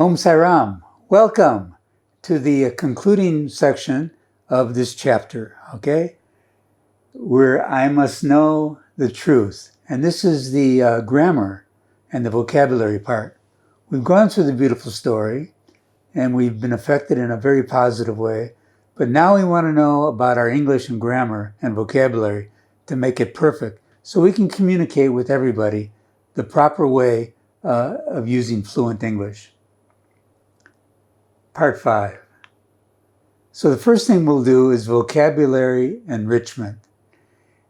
Om Sai Ram. Welcome to the concluding section of this chapter, okay? Where I must know the truth. And this is the grammar and the vocabulary part. We've gone through the beautiful story and we've been affected in a very positive way. But now we want to know about our English and grammar and vocabulary to make it perfect so we can communicate with everybody the proper way of using fluent English. Part 5. So the first thing we'll do is vocabulary enrichment.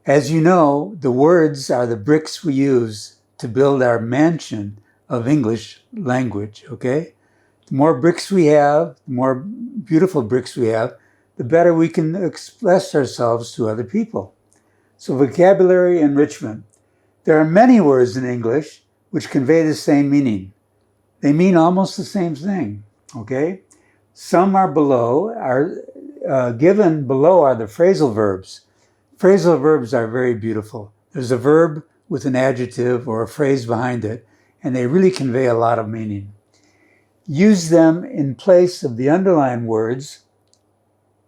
As you know, the words are the bricks we use to build our mansion of English language, okay? The more bricks we have, the more beautiful bricks we have, the better we can express ourselves to other people. So vocabulary enrichment. There are many words in English which convey the same meaning. They mean almost the same thing, okay? Some are given below are the phrasal verbs. Phrasal verbs are very beautiful. There's a verb with an adjective or a phrase behind it, and they really convey a lot of meaning. Use them in place of the underlined words.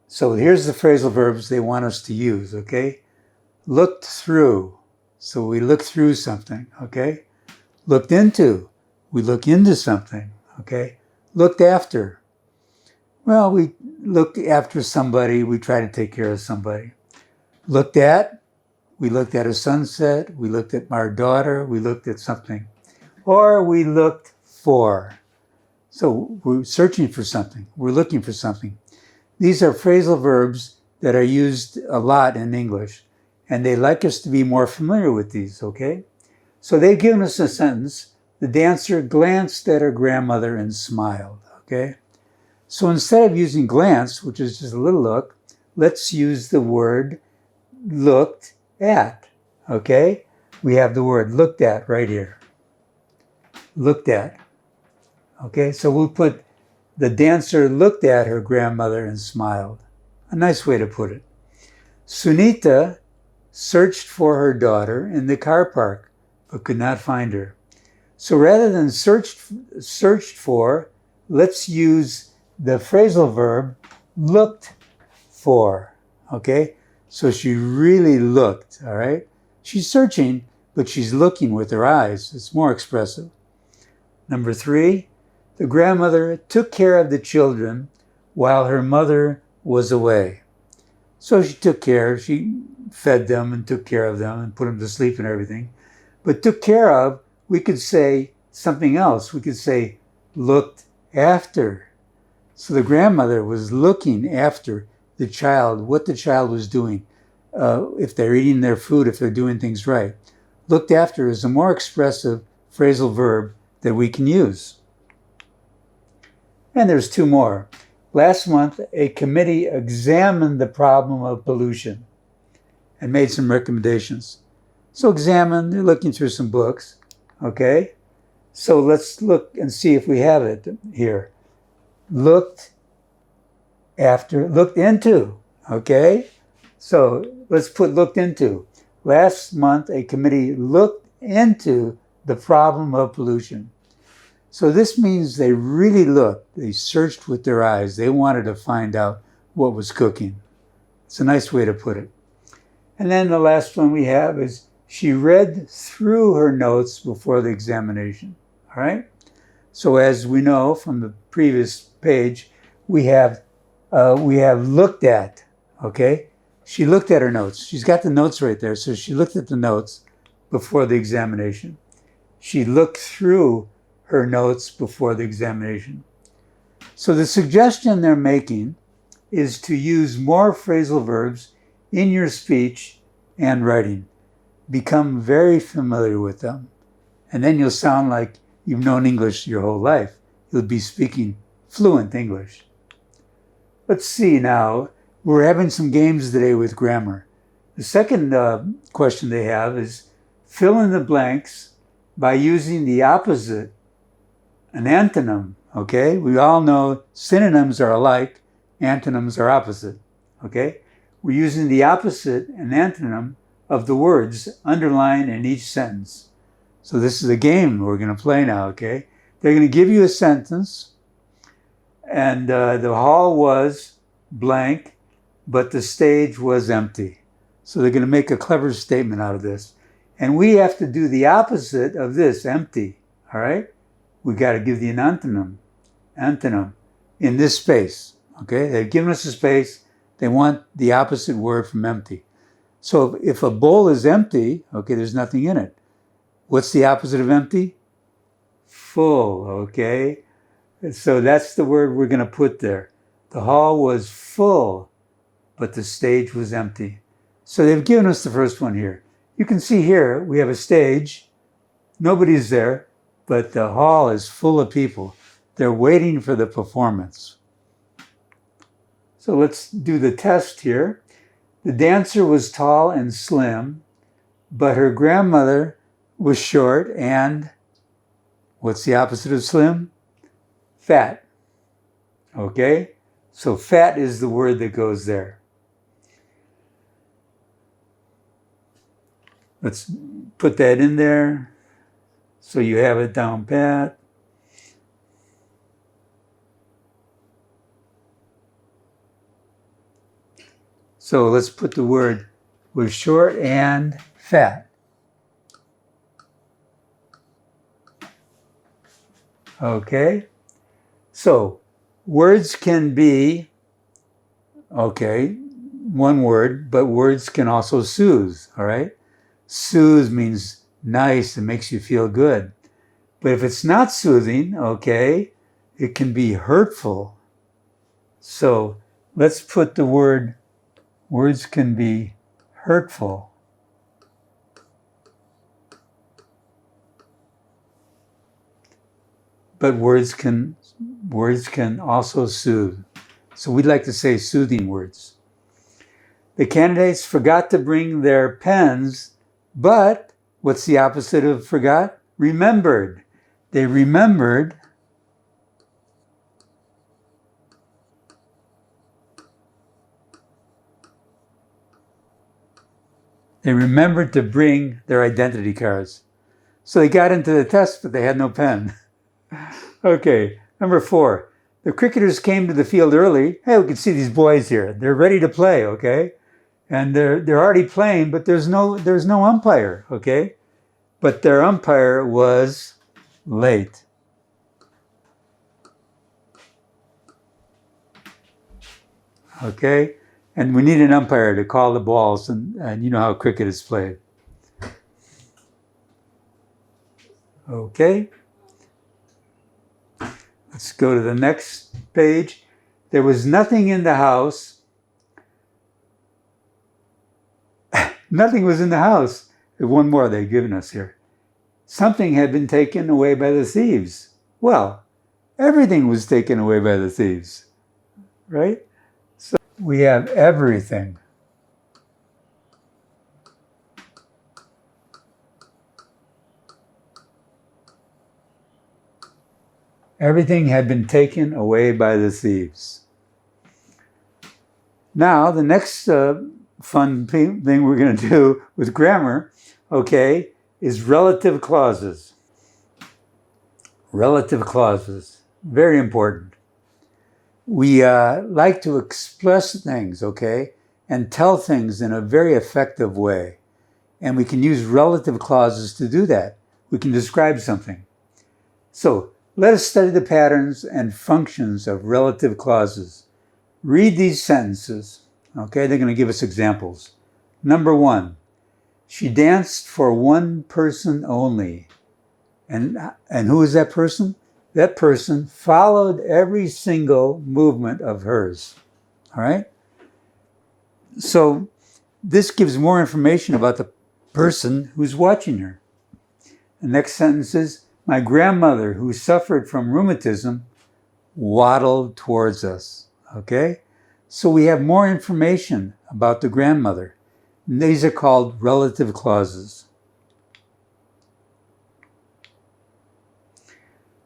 So here's the phrasal verbs they want us to use, okay? Looked through. So we look through something, okay? Looked into. We look into something, okay? Looked after. Well, we looked after somebody. We try to take care of somebody. Looked at. We looked at a sunset. We looked at our daughter. We looked at something. Or we looked for. So we're searching for something. We're looking for something. These are phrasal verbs that are used a lot in English, and they like us to be more familiar with these, okay? So they've given us a sentence. The dancer glanced at her grandmother and smiled, okay? So instead of using glance, which is just a little look, let's use the word looked at, okay? We have the word looked at right here. Looked at. Okay, so we'll put the dancer looked at her grandmother and smiled. A nice way to put it. Sunita searched for her daughter in the car park, but could not find her. So rather than searched for, let's use the phrasal verb looked for, okay? So she really looked, all right? She's searching, but she's looking with her eyes. It's more expressive. Number 3, the grandmother took care of the children while her mother was away. So she took care, she fed them and took care of them and put them to sleep and everything. But took care of, we could say something else. We could say looked after. So the grandmother was looking after the child, what the child was doing, if they're eating their food, if they're doing things right. Looked after is a more expressive phrasal verb that we can use. And there's 2 more. Last month, a committee examined the problem of pollution and made some recommendations. So examine, they're looking through some books, okay? So let's look and see if we have it here. Looked after, looked into, okay? So let's put looked into. Last month, a committee looked into the problem of pollution. So this means they really looked, they searched with their eyes. They wanted to find out what was cooking. It's a nice way to put it. And then the last one we have is she read through her notes before the examination, all right? So as we know from the previous page, we have looked at, okay? She looked at her notes. She's got the notes right there. So she looked at the notes before the examination. She looked through her notes before the examination. So the suggestion they're making is to use more phrasal verbs in your speech and writing. Become very familiar with them. And then you'll sound like you've known English your whole life. You'll be speaking fluent English. Let's see now. We're having some games today with grammar. The second question they have is fill in the blanks by using the opposite, an antonym, okay? We all know synonyms are alike, antonyms are opposite, okay? We're using the opposite, an antonym, of the words underlined in each sentence. So this is a game we're going to play now, okay? They're going to give you a sentence, And the hall was blank, but the stage was empty. So they're going to make a clever statement out of this. And we have to do the opposite of this, empty. All right? We got to give the antonym in this space. Okay? They've given us a space. They want the opposite word from empty. So if a bowl is empty, okay, there's nothing in it. What's the opposite of empty? Full, okay? So that's the word we're going to put there. The hall was full, but the stage was empty. So they've given us the first one here. You can see here we have a stage. Nobody's there, but the hall is full of people. They're waiting for the performance. So let's do the test here. The dancer was tall and slim, but her grandmother was short and, what's the opposite of slim? Fat. Okay? So fat is the word that goes there. Let's put that in there so you have it down pat. So let's put the word was short and fat. Okay? So words can be, okay, one word, but words can also soothe, all right? Soothe means nice, it makes you feel good. But if it's not soothing, okay, it can be hurtful. So let's put the word, words can be hurtful. But words can also soothe. So we'd like to say soothing words. The candidates forgot to bring their pens, but what's the opposite of forgot? Remembered. They remembered to bring their identity cards. So they got into the test, but they had no pen. Okay, number 4. The cricketers came to the field early. Hey, we can see these boys here. They're ready to play, okay? And they're already playing, but there's no umpire, okay? But their umpire was late. Okay? And we need an umpire to call the balls, and you know how cricket is played. Okay? Let's go to the next page. There was nothing in the house. Nothing was in the house. One more they've given us here. Something had been taken away by the thieves. Well, everything was taken away by the thieves, right? So we have everything. Everything had been taken away by the thieves. Now, the next fun thing we're going to do with grammar, okay, is relative clauses. Relative clauses, very important. We like to express things, okay, and tell things in a very effective way. And we can use relative clauses to do that. We can describe something. So, let us study the patterns and functions of relative clauses. Read these sentences. Okay, they're going to give us examples. Number 1, she danced for one person only. And who is that person? That person followed every single movement of hers. All right? So this gives more information about the person who's watching her. The next sentence is, my grandmother, who suffered from rheumatism, waddled towards us. Okay? So we have more information about the grandmother. And these are called relative clauses.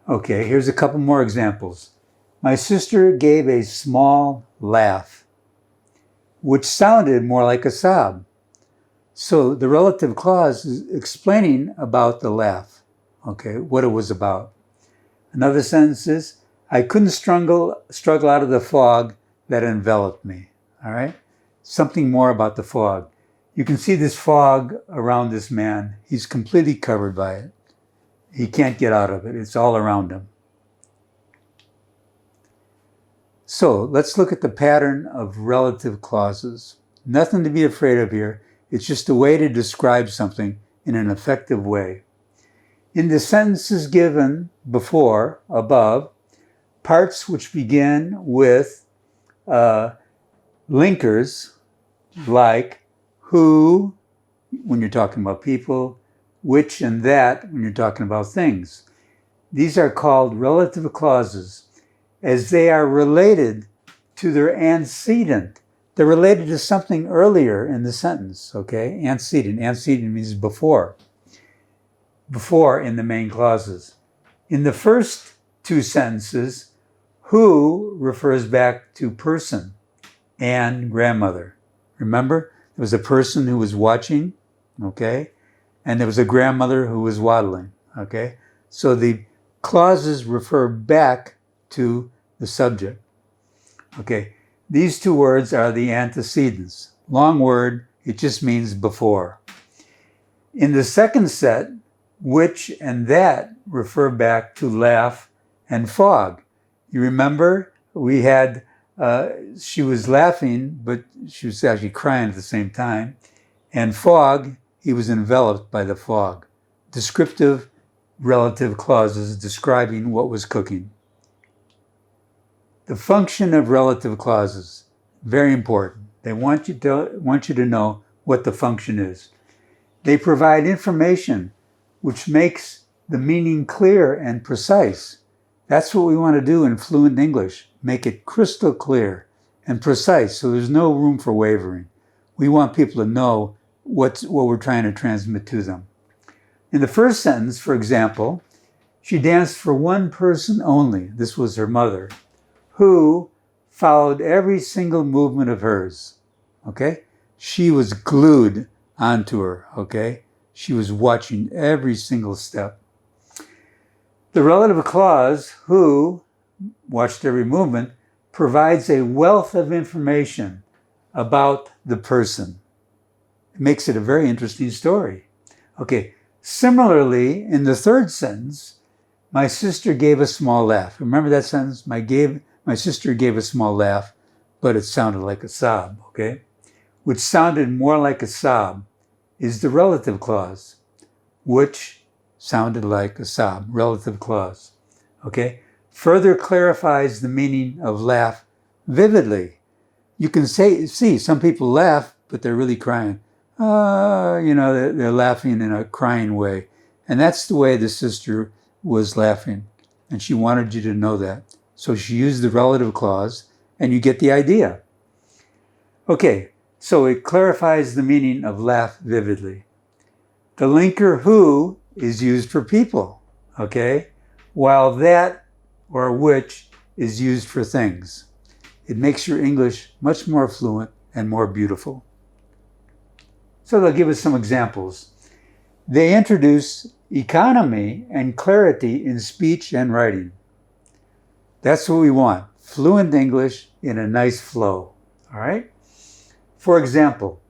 Okay, here's a couple more examples. My sister gave a small laugh, which sounded more like a sob. So the relative clause is explaining about the laugh, okay, what it was about. Another sentence is, I couldn't struggle out of the fog that enveloped me. All right? Something more about the fog. You can see this fog around this man. He's completely covered by it. He can't get out of it. It's all around him. So let's look at the pattern of relative clauses. Nothing to be afraid of here. It's just a way to describe something in an effective way. In the sentences given above, parts which begin with linkers like who, when you're talking about people, which and that when you're talking about things. These are called relative clauses as they are related to their antecedent. They're related to something earlier in the sentence, okay? Antecedent. Antecedent means before. Before in the main clauses. In the first two sentences, who refers back to person and grandmother. Remember, there was a person who was watching, okay? And there was a grandmother who was waddling, okay? So the clauses refer back to the subject. Okay, these two words are the antecedents. Long word, it just means before. In the second set, which and that refer back to laugh and fog. You remember we had, she was laughing, but she was actually crying at the same time. And fog, he was enveloped by the fog. Descriptive relative clauses describing what was cooking. The function of relative clauses, very important. They want you to know what the function is. They provide information which makes the meaning clear and precise. That's what we want to do in fluent English. Make it crystal clear and precise so there's no room for wavering. We want people to know what we're trying to transmit to them. In the first sentence, for example, she danced for one person only. This was her mother, who followed every single movement of hers, okay? She was glued onto her, okay? She was watching every single step. The relative clause, who watched every movement, provides a wealth of information about the person. It makes it a very interesting story. Okay, similarly, in the third sentence, my sister gave a small laugh. Remember that sentence? My sister gave a small laugh, but it sounded like a sob, okay? Which sounded more like a sob is the relative clause, which sounded like a sob, relative clause, okay? Further clarifies the meaning of laugh vividly. You can see some people laugh, but they're really crying. They're laughing in a crying way. And that's the way the sister was laughing. And she wanted you to know that. So she used the relative clause, and you get the idea. Okay, so it clarifies the meaning of laugh vividly. The linker who is used for people, okay? While that or which is used for things. It makes your English much more fluent and more beautiful. So they'll give us some examples. They introduce economy and clarity in speech and writing. That's what we want. Fluent English in a nice flow. All right? For example,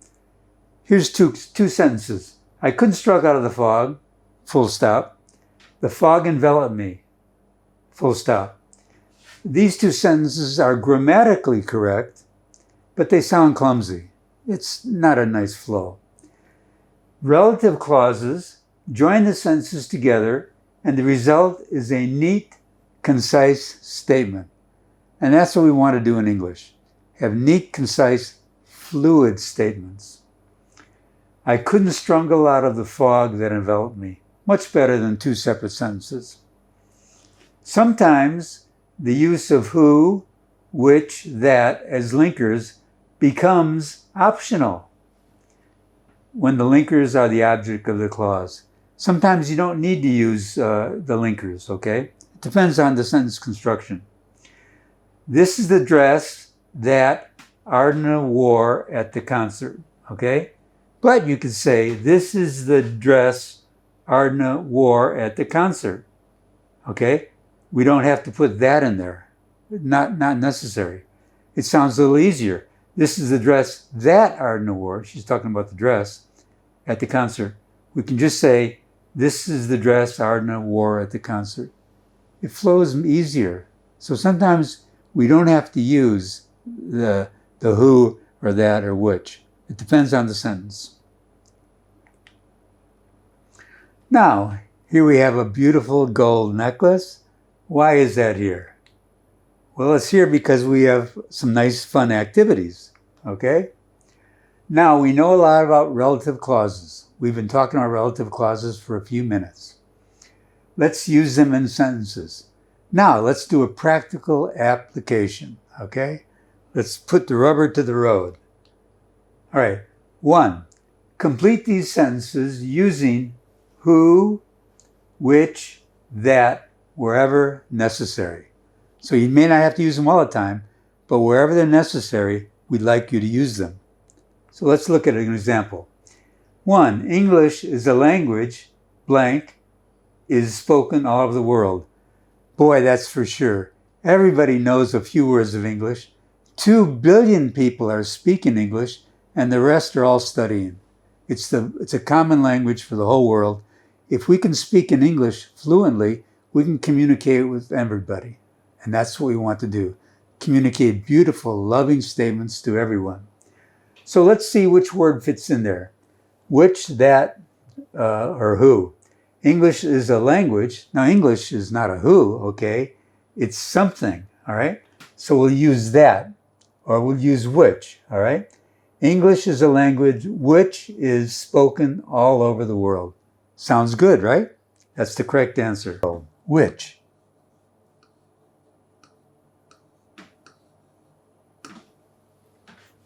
here's two sentences. I couldn't struggle out of the fog, full stop. The fog enveloped me, full stop. These two sentences are grammatically correct, but they sound clumsy. It's not a nice flow. Relative clauses join the sentences together, and the result is a neat, concise statement. And that's what we want to do in English. Have neat, concise, fluid statements. I couldn't struggle out of the fog that enveloped me. Much better than two separate sentences. Sometimes the use of who, which, that as linkers becomes optional when the linkers are the object of the clause. Sometimes you don't need to use the linkers, okay? It depends on the sentence construction. This is the dress that Ardna wore at the concert, okay? But you could say, this is the dress Ardna wore at the concert, okay? we don't have to put that in there. Not necessary. It sounds a little easier. This is the dress that Ardna wore. She's talking about the dress at the concert. We can just say, this is the dress Ardna wore at the concert. It flows easier. So sometimes we don't have to use the who or that or which. It depends on the sentence. Now, here we have a beautiful gold necklace. Why is that here? Well, it's here because we have some nice fun activities, okay? Now, we know a lot about relative clauses. We've been talking about relative clauses for a few minutes. Let's use them in sentences. Now, let's do a practical application, okay? Let's put the rubber to the road. All right, 1, complete these sentences using who, which, that, wherever necessary. So you may not have to use them all the time, but wherever they're necessary, we'd like you to use them. So let's look at an example. 1, English is a language, blank, is spoken all over the world. Boy, that's for sure. Everybody knows a few words of English. 2 billion people are speaking English, and the rest are all studying. It's a common language for the whole world. If we can speak in English fluently, we can communicate with everybody. And that's what we want to do. Communicate beautiful, loving statements to everyone. So let's see which word fits in there. Which, that, or who. English is a language. Now, English is not a who, okay? It's something, all right? So we'll use that, or we'll use which, all right? English is a language which is spoken all over the world. Sounds good, right? That's the correct answer. Which.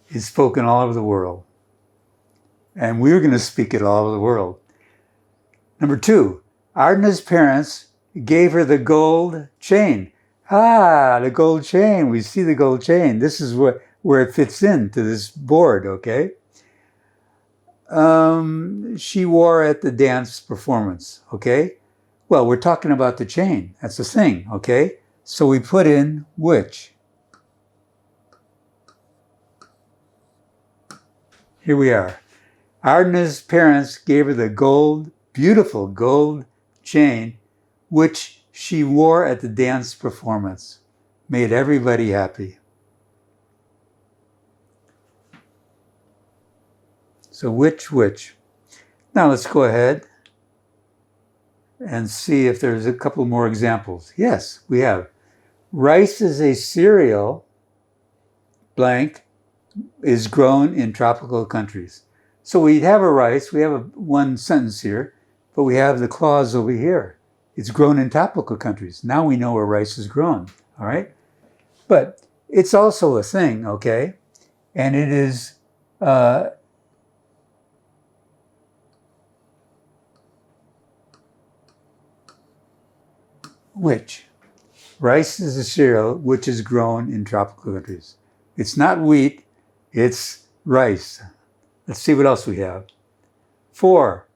Is spoken all over the world. And we're going to speak it all over the world. Number 2, Ardna's parents gave her the gold chain. Ah, the gold chain. We see the gold chain. This is where it fits into this board, okay? She wore at the dance performance, okay? Well, we're talking about the chain. That's the thing, okay? So we put in which. Here we are. Ardna's parents gave her the beautiful gold chain, which she wore at the dance performance. Made everybody happy. So which. Now let's go ahead and see if there's a couple more examples. Yes, we have. Rice is a cereal, blank, is grown in tropical countries. So we have a rice, we have one sentence here, but we have the clause over here. It's grown in tropical countries. Now we know where rice is grown, all right? But it's also a thing, okay? And it is which. Rice is a cereal which is grown in tropical countries. It's not wheat, it's rice. Let's see what else we have. 4,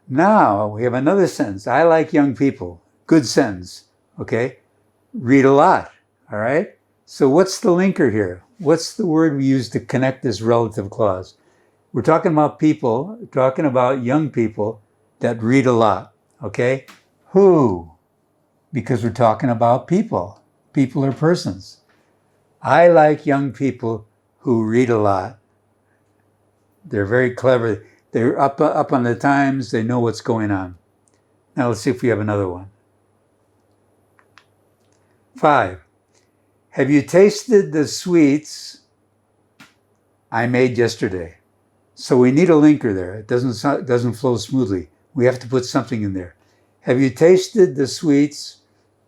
now we have another sentence. I like young people. Good sentence, okay? Read a lot, all right? So what's the linker here? What's the word we use to connect this relative clause? We're talking about people, talking about young people that read a lot, okay? Who? Because we're talking about people. People are persons. I like young people who read a lot. They're very clever. They're up on the times. They know what's going on. Now let's see if we have another one. 5, have you tasted the sweets I made yesterday? So we need a linker there. It doesn't flow smoothly. We have to put something in there. Have you tasted the sweets?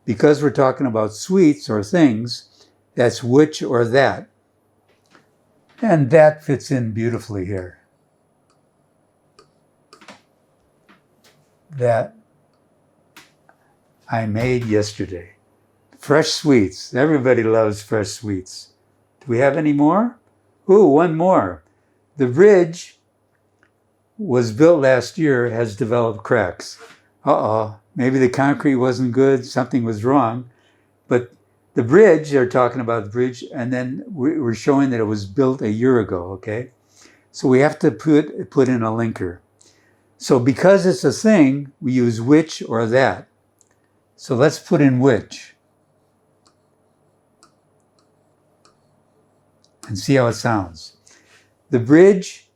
Because we're talking about sweets or things, that's which or that. And that fits in beautifully here. That I made yesterday. Fresh sweets. Everybody loves fresh sweets. Do we have any more? Ooh, one more. The bridge was built last year, has developed cracks. Uh-oh, Maybe the concrete wasn't good, something was wrong. But the bridge, they're talking about the bridge, and then we're showing that it was built a year ago, okay? So we have to put in a linker. So because it's a thing, we use which or that. So let's put in which. And see how it sounds. The bridge,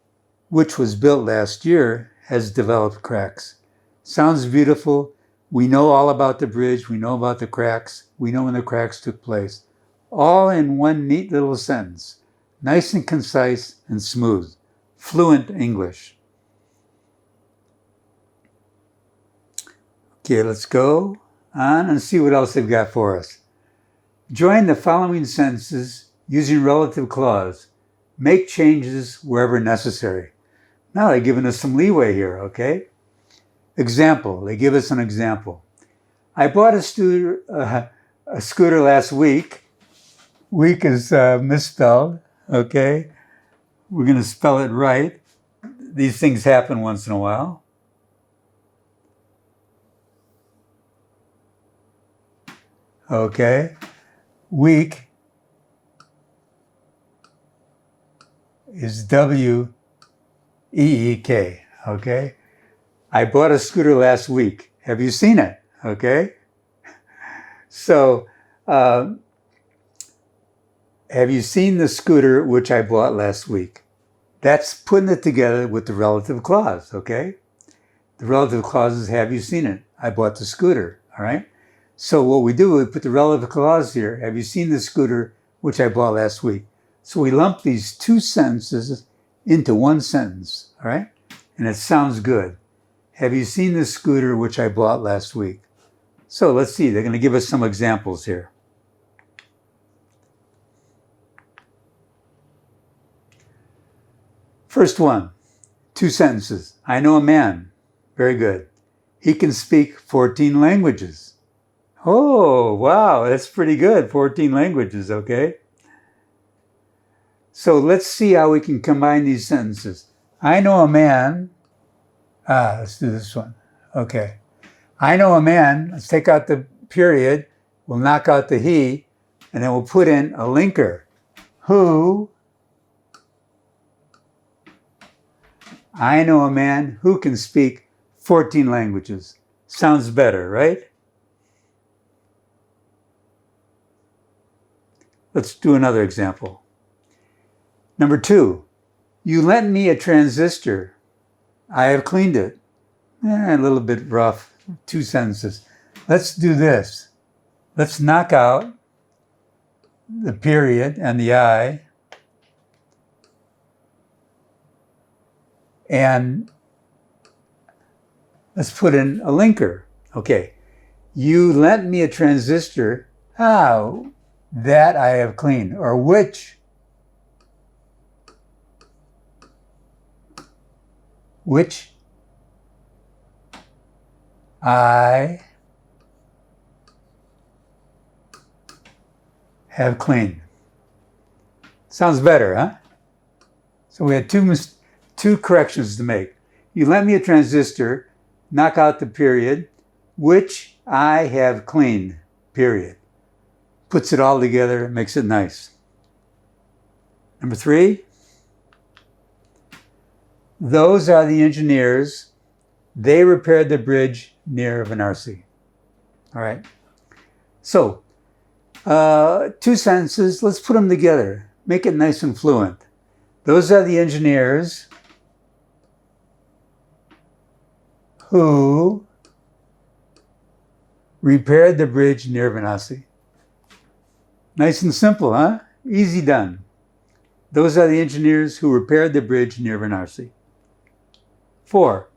which was built last year, has developed cracks. Sounds beautiful. We know all about the bridge. We know about the cracks. We know when the cracks took place. All in one neat little sentence. Nice and concise and smooth. Fluent English. Okay, let's go on and see what else they've got for us. Join the following sentences using relative clause. Make changes wherever necessary. Now they're giving us some leeway here, okay? Example, they give us an example. I bought a scooter last week. Week is misspelled, okay? We're going to spell it right. These things happen once in a while. Okay, week is W-E-E-K, okay? I bought a scooter last week. Have you seen it? Okay. So, have you seen the scooter which I bought last week? That's putting it together with the relative clause, okay? The relative clause is, have you seen it? I bought the scooter, all right? So what we do, we put the relative clause here. Have you seen the scooter which I bought last week? So we lump these two sentences into one sentence, all right? And it sounds good. Have you seen the scooter which I bought last week? So let's see, they're going to give us some examples here. First one, two sentences. I know a man. Very good. He can speak 14 languages. Oh, wow, that's pretty good. 14 languages, okay? So let's see how we can combine these sentences. I know a man. Let's do this one. Okay. I know a man. Let's take out the period. We'll knock out the he, and then we'll put in a linker. Who? I know a man who can speak 14 languages. Sounds better, right? Let's do another example. Number 2, you lent me a transistor. I have cleaned it. A little bit rough, 2 sentences. Let's do this. Let's knock out the period and the I. And let's put in a linker. Okay. You lent me a transistor. How? That I have cleaned. Or which I have cleaned. Sounds better, huh? So we had two corrections to make. You lent me a transistor, knock out the period, which I have cleaned, period. Puts it all together, makes it nice. Number 3, those are the engineers. They repaired the bridge near Varanasi. All right. So, 2 sentences, let's put them together. Make it nice and fluent. Those are the engineers who repaired the bridge near Varanasi. Nice and simple, huh? Easy done. Those are the engineers who repaired the bridge near Varanasi. 4,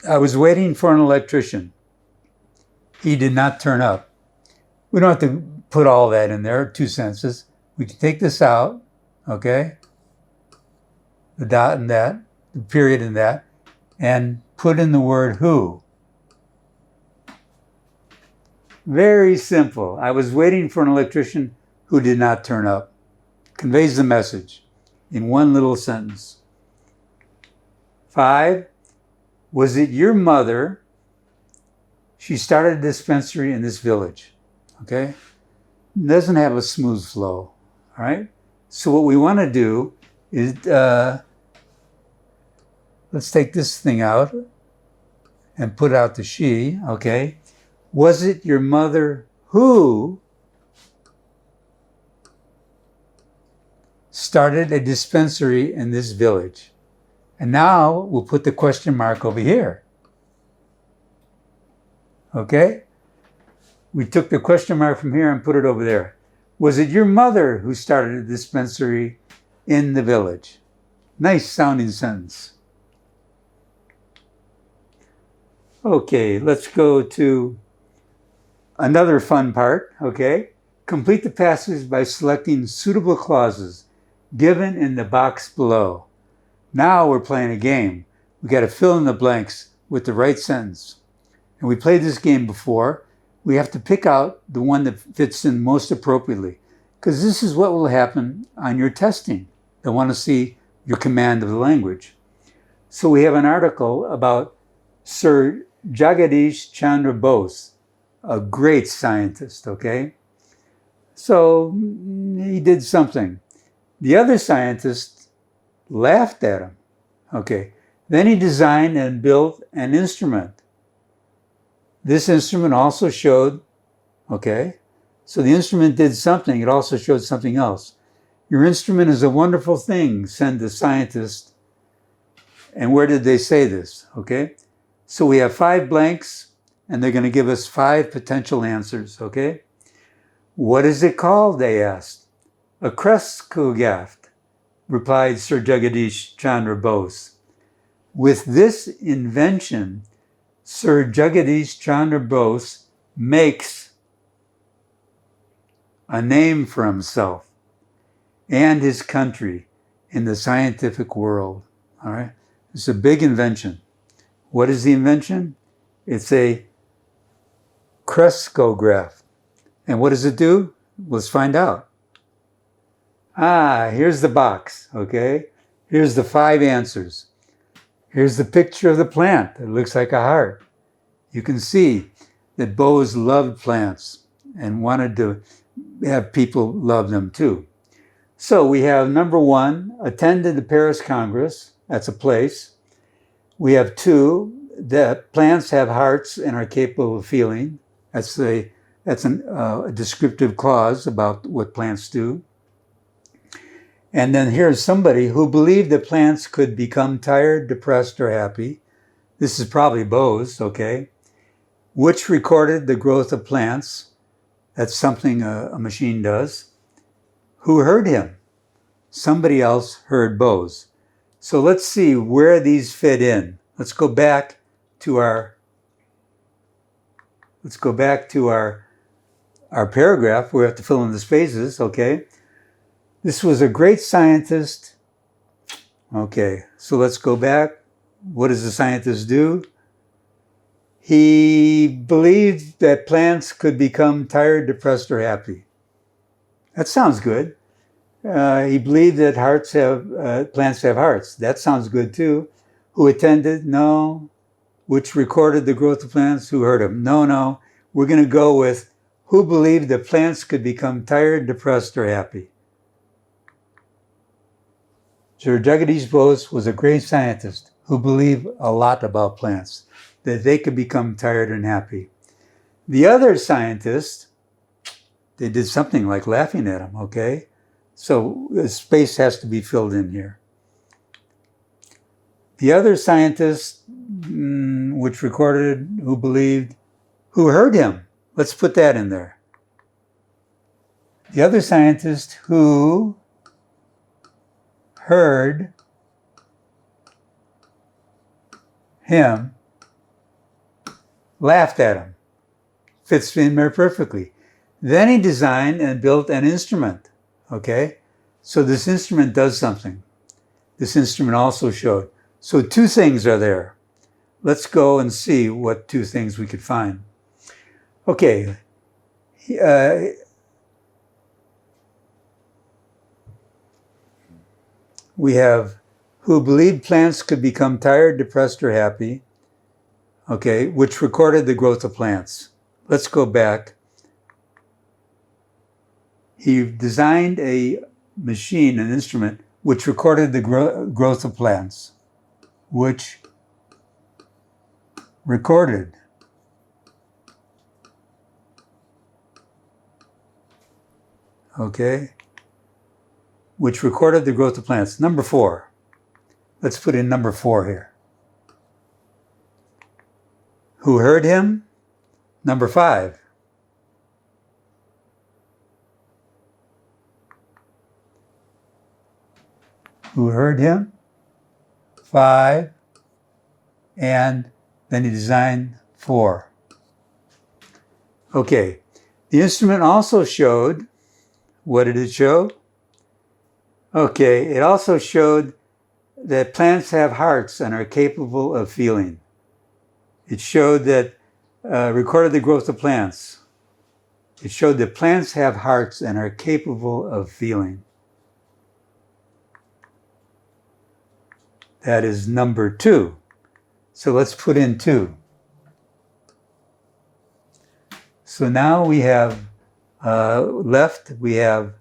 I was waiting for an electrician. He did not turn up. We don't have to put all that in there, 2 sentences. We can take this out, okay? The dot and that, the period in that, and put in the word who. Very simple. I was waiting for an electrician who did not turn up. Conveys the message in one little sentence. 5, was it your mother She started a dispensary in this village, okay? It doesn't have a smooth flow, all right? So what we want to do is, let's take this thing out and put out the she, okay? Was it your mother who started a dispensary in this village? And now we'll put the question mark over here. Okay? We took the question mark from here and put it over there. Was it your mother who started a dispensary in the village? Nice sounding sentence. Okay, let's go to another fun part, okay? Complete the passage by selecting suitable clauses given in the box below. Now we're playing a game. We got to fill in the blanks with the right sentence. And we played this game before. We have to pick out the one that fits in most appropriately, because this is what will happen on your testing. They want to see your command of the language. So we have an article about Sir Jagadish Chandra Bose, a great scientist, okay? So he did something. The other scientists laughed at him, okay? Then he designed and built an instrument. This instrument also showed, okay? So the instrument did something. It also showed something else. Your instrument is a wonderful thing, said the scientist. And where did they say this, okay? So we have 5 blanks, and they're going to give us 5 potential answers, okay? What is it called, they asked. A crescograph, replied Sir Jagadish Chandra Bose. With this invention, Sir Jagadish Chandra Bose makes a name for himself and his country in the scientific world, all right? It's a big invention. What is the invention? It's a crescograph. And what does it do? Let's find out. Here's the box, okay? Here's the 5 answers. Here's the picture of the plant. It looks like a heart. You can see that Bose loved plants and wanted to have people love them too. So we have number 1, attended the Paris Congress. That's a place. We have 2, that plants have hearts and are capable of feeling. That's a descriptive clause about what plants do. And then here's somebody who believed that plants could become tired, depressed, or happy. This is probably Bose, okay? Which recorded the growth of plants. That's something a machine does. Who heard him? Somebody else heard Bose. So let's see where these fit in. Let's go back to our paragraph. We have to fill in the spaces, okay? This was a great scientist. Okay, so let's go back. What does the scientist do? He believed that plants could become tired, depressed, or happy. That sounds good. He believed that plants have hearts. That sounds good too. Who attended? No. Which recorded the growth of plants? Who heard him? No. We're going to go with who believed that plants could become tired, depressed, or happy. Sir Jagadish Bose was a great scientist who believed a lot about plants, that they could become tired and happy. The other scientists, they did something like laughing at him, okay? So the space has to be filled in here. The other scientist, which recorded, who believed, who heard him. Let's put that in there. The other scientist who heard him laughed at him. Fits in there perfectly. Then he designed and built an instrument. Okay? So this instrument does something. This instrument also showed. So 2 things are there. Let's go and see what 2 things we could find. Okay. We have who believed plants could become tired, depressed, or happy. okay, which recorded the growth of plants. Let's go back. He designed a machine, an instrument, which recorded the growth of plants, which recorded which recorded the growth of plants. Number 4. Let's put in number 4 here. Who heard him? Number 5. Who heard him? 5. And then he designed 4. Okay. The instrument also showed, what did it show? Okay, it also showed that plants have hearts and are capable of feeling. It showed that, recorded the growth of plants. It showed that plants have hearts and are capable of feeling. That is number 2. So let's put in 2. So now we have left, we have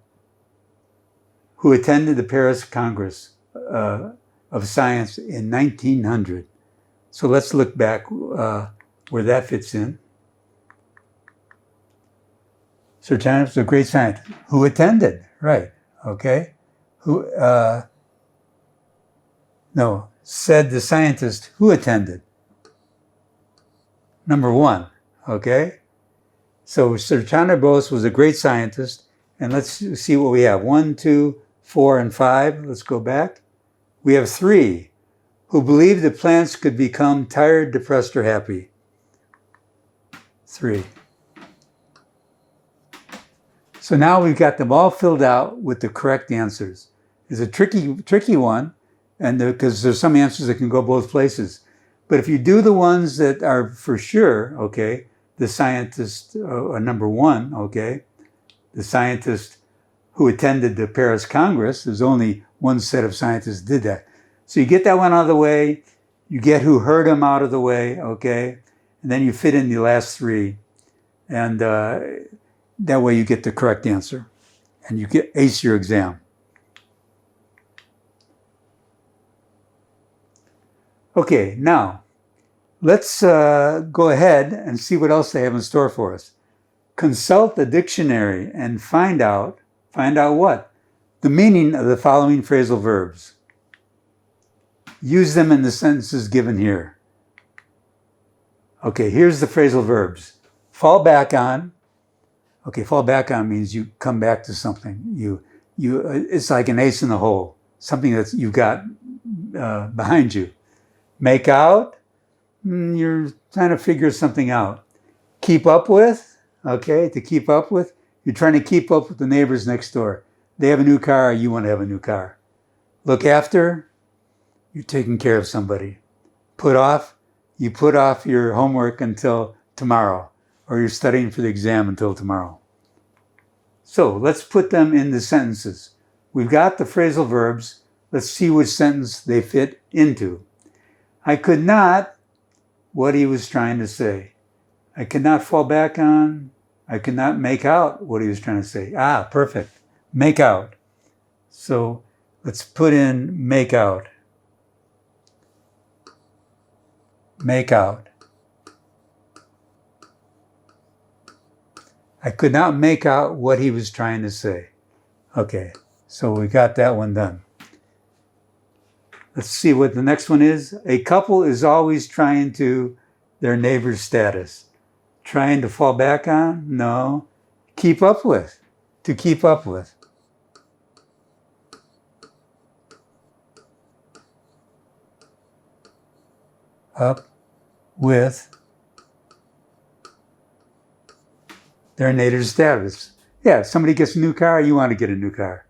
who attended the Paris Congress of Science in 1900. So let's look back where that fits in. Sir Thomas was a great scientist. Who attended? Right. Okay. Who? No. Said the scientist who attended. Number 1. Okay. So Sir Chandra Bose was a great scientist, and let's see what we have. 1, 2, 4, and 5. Let's go back. We have 3 who believed that plants could become tired, depressed, or happy. 3. So now we've got them all filled out with the correct answers. It's a tricky one, and because there's some answers that can go both places. But if you do the ones that are for sure, okay, the scientist, number 1, okay, the scientist who attended the Paris Congress, there's only one set of scientists did that. So you get that one out of the way, you get who heard him out of the way, okay, and then you fit in the last 3, and that way you get the correct answer, and you get ace your exam. Okay, now let's go ahead and see what else they have in store for us. Consult the dictionary and find out what? The meaning of the following phrasal verbs. Use them in the sentences given here. Okay, here's the phrasal verbs. Fall back on. Okay, fall back on means you come back to something. It's like an ace in the hole, something that you've got behind you. Make out, you're trying to figure something out. Keep up with, okay, to keep up with, you're trying to keep up with the neighbors next door. They have a new car, you want to have a new car. Look after, you're taking care of somebody. Put off, you put off your homework until tomorrow, or you're studying for the exam until tomorrow. So let's put them in the sentences. We've got the phrasal verbs. Let's see which sentence they fit into. I could not, what he was trying to say. I could not fall back on, I could not make out what he was trying to say. Ah, perfect. Make out. So let's put in make out. Make out. I could not make out what he was trying to say. Okay, so we got that one done. Let's see what the next one is. A couple is always trying to their neighbor's status. Trying to fall back on? No. Keep up with. To keep up with. Up with their neighbor's status. Yeah, if somebody gets a new car, you want to get a new car.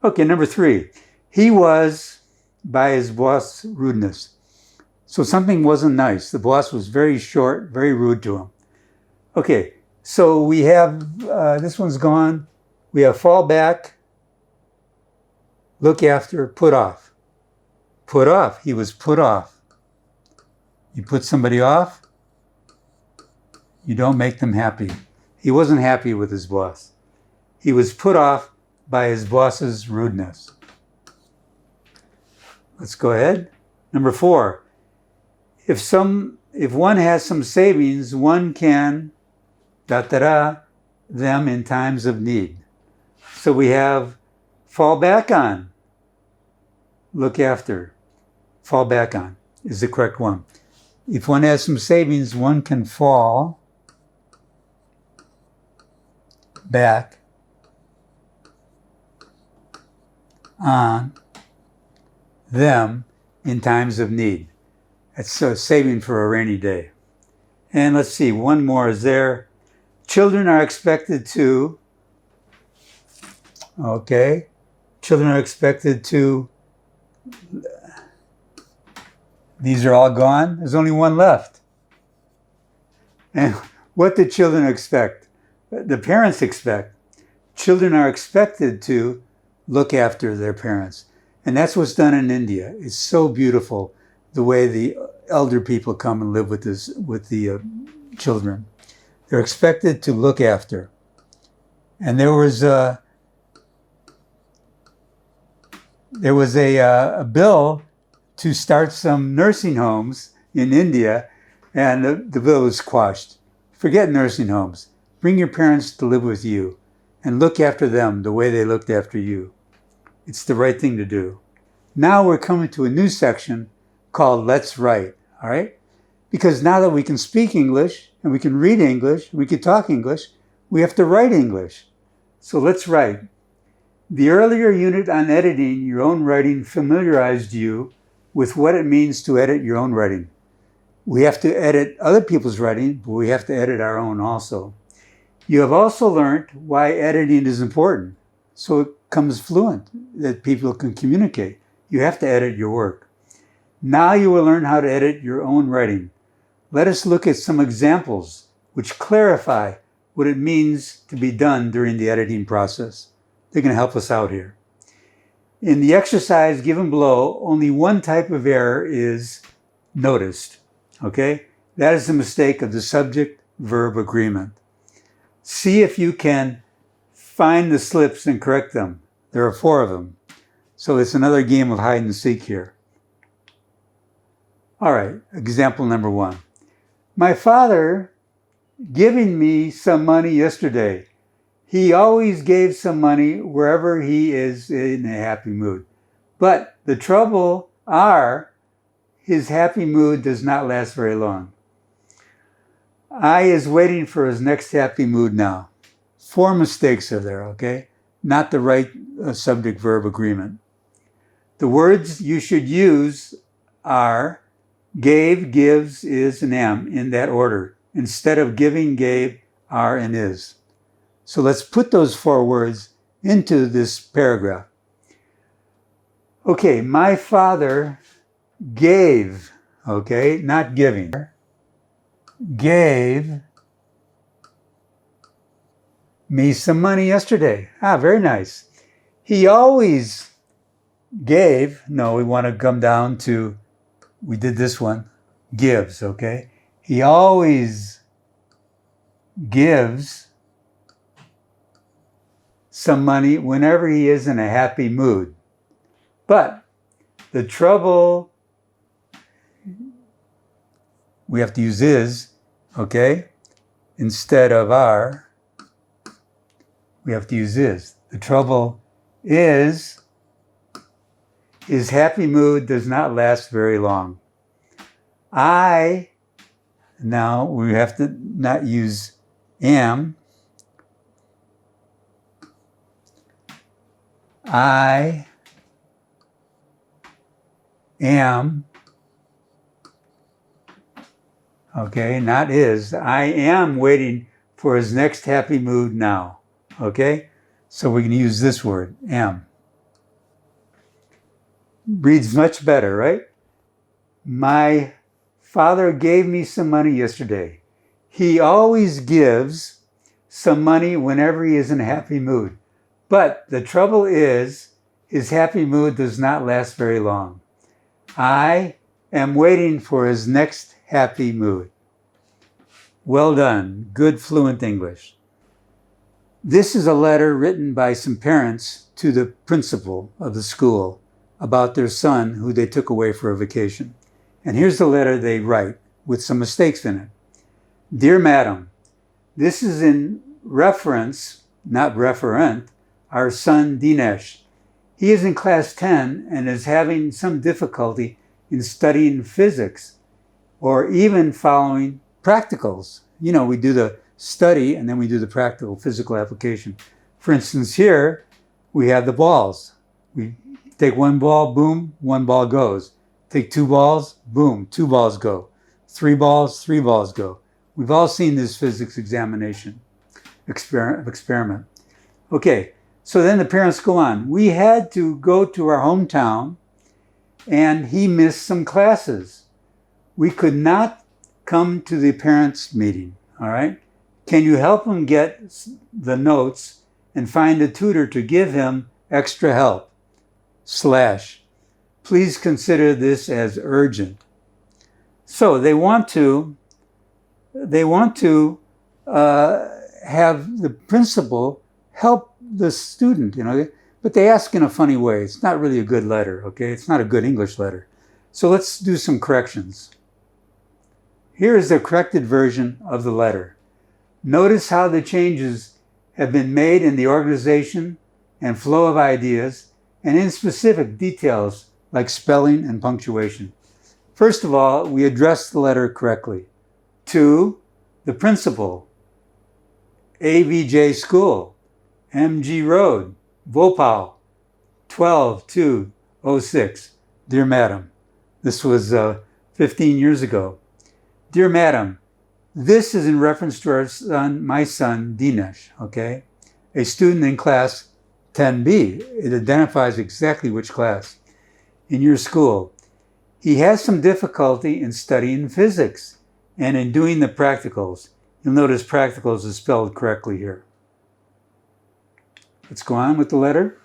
Okay, number 3. He was by his boss' rudeness. So something wasn't nice. The boss was very short, very rude to him. Okay, so we have, this one's gone. We have fall back, look after, put off. Put off, he was put off. You put somebody off, you don't make them happy. He wasn't happy with his boss. He was put off by his boss's rudeness. Let's go ahead. Number 4. If one has some savings, one can them in times of need. So we have fall back on, look after. Fall back on is the correct one. If one has some savings, one can fall back on them in times of need. That's saving for a rainy day. And let's see, one more is there. Children are expected to, these are all gone. There's only one left. And what do children expect? The parents expect. Children are expected to look after their parents. And that's what's done in India. It's so beautiful the way the elder people come and live with the children. They're expected to look after. And there was a bill to start some nursing homes in India, and the bill was quashed. Forget nursing homes. Bring your parents to live with you and look after them the way they looked after you. It's the right thing to do. Now we're coming to a new section called Let's Write, all right? Because now that we can speak English, and we can read English, we can talk English, we have to write English. So let's write. The earlier unit on editing your own writing familiarized you with what it means to edit your own writing. We have to edit other people's writing, but we have to edit our own also. You have also learned why editing is important, so it comes fluent, that people can communicate. You have to edit your work. Now you will learn how to edit your own writing. Let us look at some examples which clarify what it means to be done during the editing process. They're going to help us out here. In the exercise given below, only one type of error is noticed, okay? That is the mistake of the subject-verb agreement. See if you can find the slips and correct them. There are 4 of them. So it's another game of hide and seek here. All right, example number 1. My father giving me some money yesterday. He always gave some money wherever he is in a happy mood. But the trouble are, his happy mood does not last very long. I is waiting for his next happy mood now. 4 mistakes are there, okay? Not the right subject-verb agreement. The words you should use are gave, gives, is, and am in that order, instead of giving, gave, are, and is. So let's put those 4 words into this paragraph. Okay, my father gave, okay, not giving, gave me some money yesterday. Very nice. He always gave, no, we want to come down to, we did this one, gives, okay? He always gives some money whenever he is in a happy mood. But the trouble, we have to use is, okay? Instead of are, we have to use is. The trouble is, his happy mood does not last very long. Now we have to not use am. I am, okay, not is. I am waiting for his next happy mood now, okay? So we can use this word, am. Reads much better, right? My father gave me some money yesterday. He always gives some money whenever he is in a happy mood. But the trouble is, his happy mood does not last very long. I am waiting for his next happy mood. Well done. Good fluent English. This is a letter written by some parents to the principal of the school about their son who they took away for a vacation. And here's the letter they write with some mistakes in it. Dear Madam, this is in reference, not referent, our son Dinesh. He is in class 10 and is having some difficulty in studying physics or even following practicals. You know, we do the study and then we do the practical physical application. For instance, here we have the balls. We take one ball, boom, one ball goes. Take two balls, boom, two balls go. Three balls go. We've all seen this physics examination experiment. Okay, so then the parents go on. We had to go to our hometown and he missed some classes. We could not come to the parents' meeting, all right? Can you help him get the notes and find a tutor to give him extra help? / Please consider this as urgent. So they want to have the principal help the student, you know, but they ask in a funny way. It's not really a good letter, okay? It's not a good English letter. So let's do some corrections. Here is the corrected version of the letter. Notice how the changes have been made in the organization and flow of ideas and in specific details like spelling and punctuation. First of all, we addressed the letter correctly. To the principal, AVJ School, MG Road, Bhopal, 12/2/06. Dear Madam, this was 15 years ago. Dear Madam, this is in reference to our son, my son, Dinesh, okay? A student in class 10B. It identifies exactly which class in your school. He has some difficulty in studying physics and in doing the practicals. You'll notice practicals is spelled correctly here. Let's go on with the letter.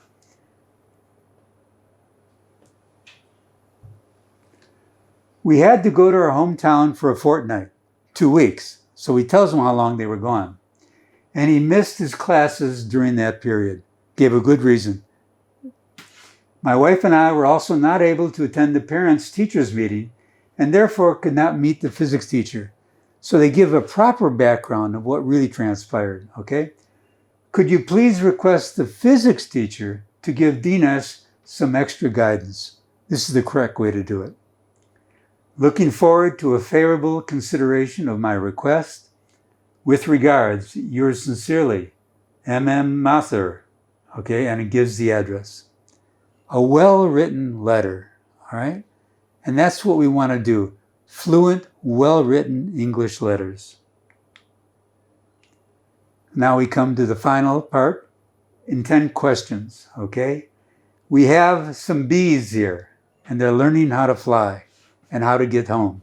We had to go to our hometown for a fortnight, 2 weeks. So he tells them how long they were gone. And he missed his classes during that period. Gave a good reason. My wife and I were also not able to attend the parents-teachers meeting and therefore could not meet the physics teacher. So they give a proper background of what really transpired, okay? Could you please request the physics teacher to give Dinesh some extra guidance? This is the correct way to do it. Looking forward to a favorable consideration of my request. With regards, yours sincerely, M.M. Mathur. Okay, and it gives the address. A well-written letter, all right? And that's what we want to do. Fluent, well-written English letters. Now we come to the final part, intent questions, okay? We have some bees here, and they're learning how to fly and how to get home.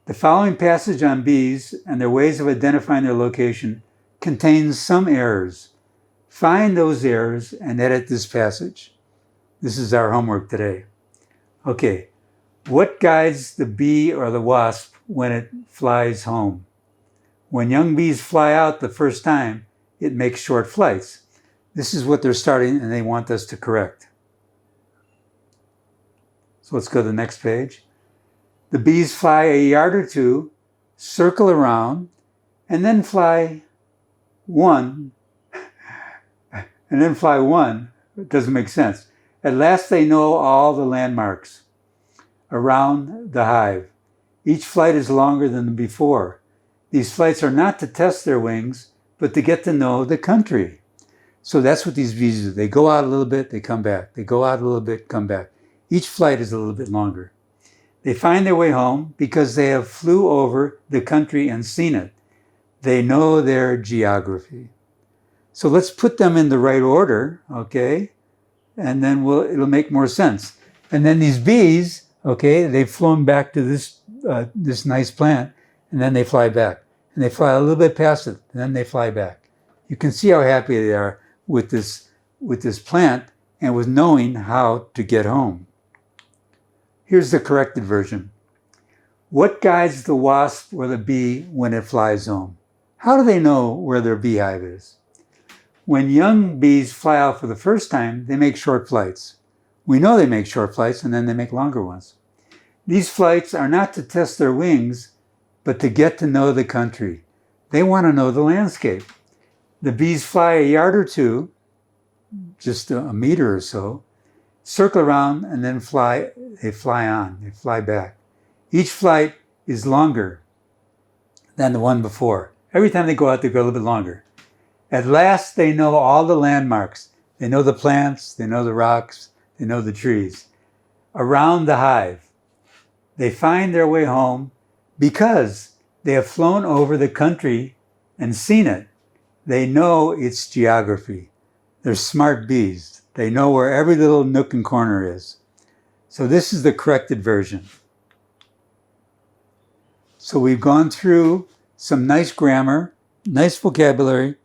The following passage on bees and their ways of identifying their location contains some errors. Find those errors and edit this passage. This is our homework today. Okay, what guides the bee or the wasp when it flies home? When young bees fly out the first time, it makes short flights. This is what they're starting and they want us to correct. So let's go to the next page. The bees fly a yard or two, circle around, and then fly one. It doesn't make sense. At last they know all the landmarks around the hive. Each flight is longer than before. These flights are not to test their wings, but to get to know the country. So that's what these bees do. They go out a little bit, they come back. They go out a little bit, come back. Each flight is a little bit longer. They find their way home because they have flew over the country and seen it. They know their geography. So let's put them in the right order, okay? And then it'll make more sense. And then these bees, okay, they've flown back to this nice plant, and then they fly back. And they fly a little bit past it, and then they fly back. You can see how happy they are with this plant and with knowing how to get home. Here's the corrected version. What guides the wasp or the bee when it flies home? How do they know where their beehive is? When young bees fly out for the first time, they make short flights. We know they make short flights and then they make longer ones. These flights are not to test their wings, but to get to know the country. They want to know the landscape. The bees fly a yard or two, just a meter or so, circle around and then fly. They fly on, they fly back. Each flight is longer than the one before. Every time they go out, they go a little bit longer. At last, they know all the landmarks. They know the plants, they know the rocks, they know the trees. Around the hive, they find their way home because they have flown over the country and seen it. They know its geography. They're smart bees. They know where every little nook and corner is. So this is the corrected version. So we've gone through some nice grammar, nice vocabulary,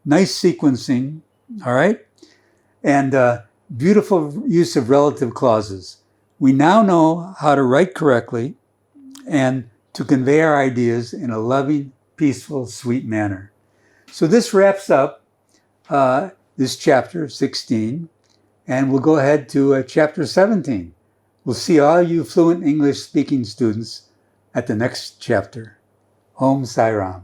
nice sequencing, all right? And beautiful use of relative clauses. We now know how to write correctly and to convey our ideas in a loving, peaceful, sweet manner. So this wraps up this chapter 16, and we'll go ahead to chapter 17. We'll see all you fluent English speaking students at the next chapter. Om Sai Ram.